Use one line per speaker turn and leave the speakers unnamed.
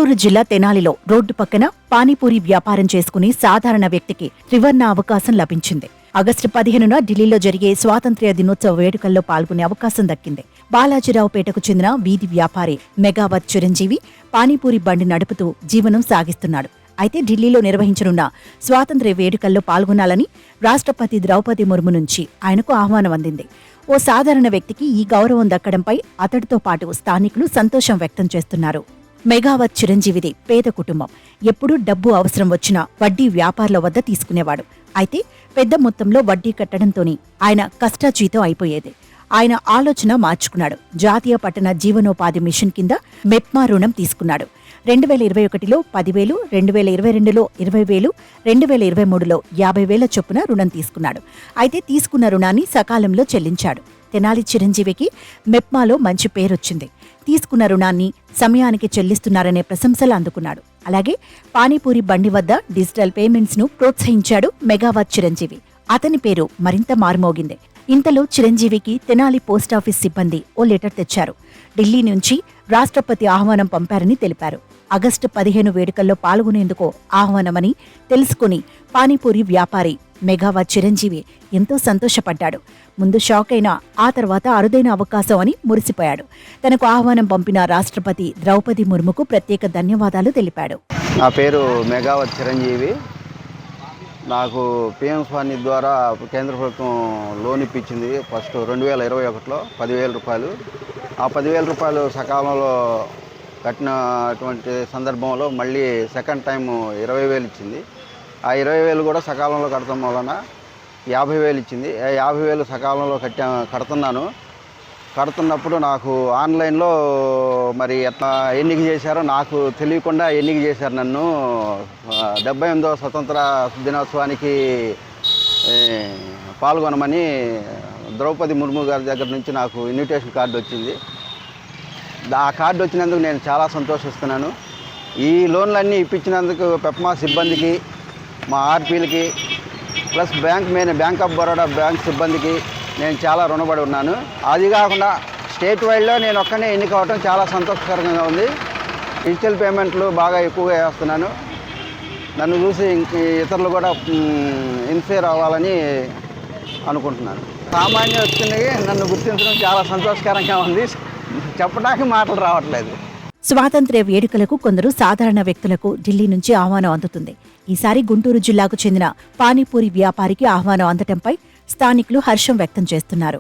గుంటూరు జిల్లా తెనాలిలో రోడ్డు పక్కన పానీపూరి వ్యాపారం చేసుకుని సాధారణ వ్యక్తికి త్రివర్ణ అవకాశం లభించింది. ఆగస్టు 15న ఢిల్లీలో జరిగే స్వాతంత్ర్య దినోత్సవ వేడుకల్లో పాల్గొనే అవకాశం దక్కింది. బాలాజీరావుపేటకు చెందిన వీధి వ్యాపారి మెగావత్ చిరంజీవి పానీపూరి బండి నడుపుతూ జీవనం సాగిస్తున్నాడు. అయితే ఢిల్లీలో నిర్వహించనున్న స్వాతంత్ర్య వేడుకల్లో పాల్గొనాలని రాష్ట్రపతి ద్రౌపది ముర్ము నుంచి ఆయనకు ఆహ్వానం అందింది. ఓ సాధారణ వ్యక్తికి ఈ గౌరవం దక్కడంపై అతడితో పాటు స్థానికులు సంతోషం వ్యక్తం చేస్తున్నారు. మెగావత్ చిరంజీవిది పేద కుటుంబం. ఎప్పుడూ డబ్బు అవసరం వచ్చినా వడ్డీ వ్యాపారుల వద్ద తీసుకునేవాడు. అయితే పెద్ద మొత్తంలో వడ్డీ కట్టడంతోనే ఆయన కష్టాజీతం అయిపోయేది. ఆయన ఆలోచన మార్చుకున్నాడు. జాతీయ పట్టణ జీవనోపాధి మిషన్ కింద మెప్మా రుణం తీసుకున్నాడు. 2021లో 10,000, 2022లో 20,000, 2023లో 50,000 చొప్పున రుణం తీసుకున్నాడు. అయితే తీసుకున్న రుణాన్ని సకాలంలో చెల్లించాడు. తెనాలి చిరంజీవికి మెప్మాలో మంచి పేరొచ్చింది. తీసుకున్న రుణాన్ని సమయానికి చెల్లిస్తున్నారనే ప్రశంసలు అందుకున్నాడు. అలాగే పానీపూరి బండి వద్ద డిజిటల్ పేమెంట్స్ ను ప్రోత్సహించాడు మెగావత్ చిరంజీవి. అతని పేరు మరింత మారుమోగింది. ఇంతలో చిరంజీవికి తెనాలి పోస్టాఫీస్ సిబ్బంది ఓ లెటర్ తెచ్చారు. ఢిల్లీ నుంచి రాష్ట్రపతి ఆహ్వానం పంపారని తెలిపారు. ఆగస్టు 15 వేడుకల్లో పాల్గొనేందుకు ఆహ్వానమని తెలుసుకుని పానీపూరి వ్యాపారి మెగావత్ చిరంజీవి ఎంతో సంతోషపడ్డాడు. ముందు షాక్ అయినా ఆ తర్వాత అరుదైన అవకాశం అని మురిసిపోయాడు. తనకు ఆహ్వానం పంపిన రాష్ట్రపతి ద్రౌపది ముర్ముకు ప్రత్యేక ధన్యవాదాలు తెలిపాడు.
నా పేరు మెగావత్ చిరంజీవి. నాకు పిఎం స్వాని ద్వారా కేంద్ర ప్రభుత్వం లోన్ ఇప్పించింది. ఫస్ట్ 2021లో 10,000 రూపాయలు. ఆ 10,000 రూపాయలు సకాలంలో కట్టినటువంటి సందర్భంలో మళ్ళీ సెకండ్ టైం 20,000 ఇచ్చింది. ఆ 20,000 కూడా సకాలంలో కడతాం వలన 50,000 ఇచ్చింది. 50,000 సకాలంలో కడుతున్నప్పుడు నాకు ఆన్లైన్లో మరి ఎట్లా ఎన్నిక చేశారో నాకు తెలియకుండా ఎన్నిక చేశారు నన్ను. 78వ స్వతంత్ర దినోత్సవానికి పాల్గొనమని ద్రౌపది ముర్ము గారి దగ్గర నుంచి నాకు ఇన్విటేషన్ కార్డు వచ్చింది. ఆ కార్డు వచ్చినందుకు నేను చాలా సంతోషిస్తున్నాను. ఈ లోన్లన్నీ ఇప్పించినందుకు పెప్మా సిబ్బందికి, మా ఆర్పీలకి, plus bank of Baroda bank సిబ్బందికి నేను చాలా రుణపడి ఉన్నాను. అది కాకుండా స్టేట్ వైడ్లో నేను ఒక్కనే ఎన్నిక అవడం చాలా సంతోషకరంగా ఉంది. డిజిటల్ పేమెంట్లు బాగా ఎక్కువగా వేస్తున్నాను. నన్ను చూసి ఇతరులు కూడా ఇన్స్పైర్ అవ్వాలని అనుకుంటున్నాను. సామాన్య వ్యక్తిని నన్ను గుర్తించడం చాలా సంతోషకరంగా ఉంది. చెప్పడానికి మాటలు రావట్లేదు.
స్వాతంత్ర్య వేడుకలకు కొందరు సాధారణ వ్యక్తులకు ఢిల్లీ నుంచి ఆహ్వానం అందుతుంది. ఈసారి గుంటూరు జిల్లాకు చెందిన పానీపూరి వ్యాపారికి ఆహ్వానం అందటంపై స్థానికులు హర్షం వ్యక్తం చేస్తున్నారు.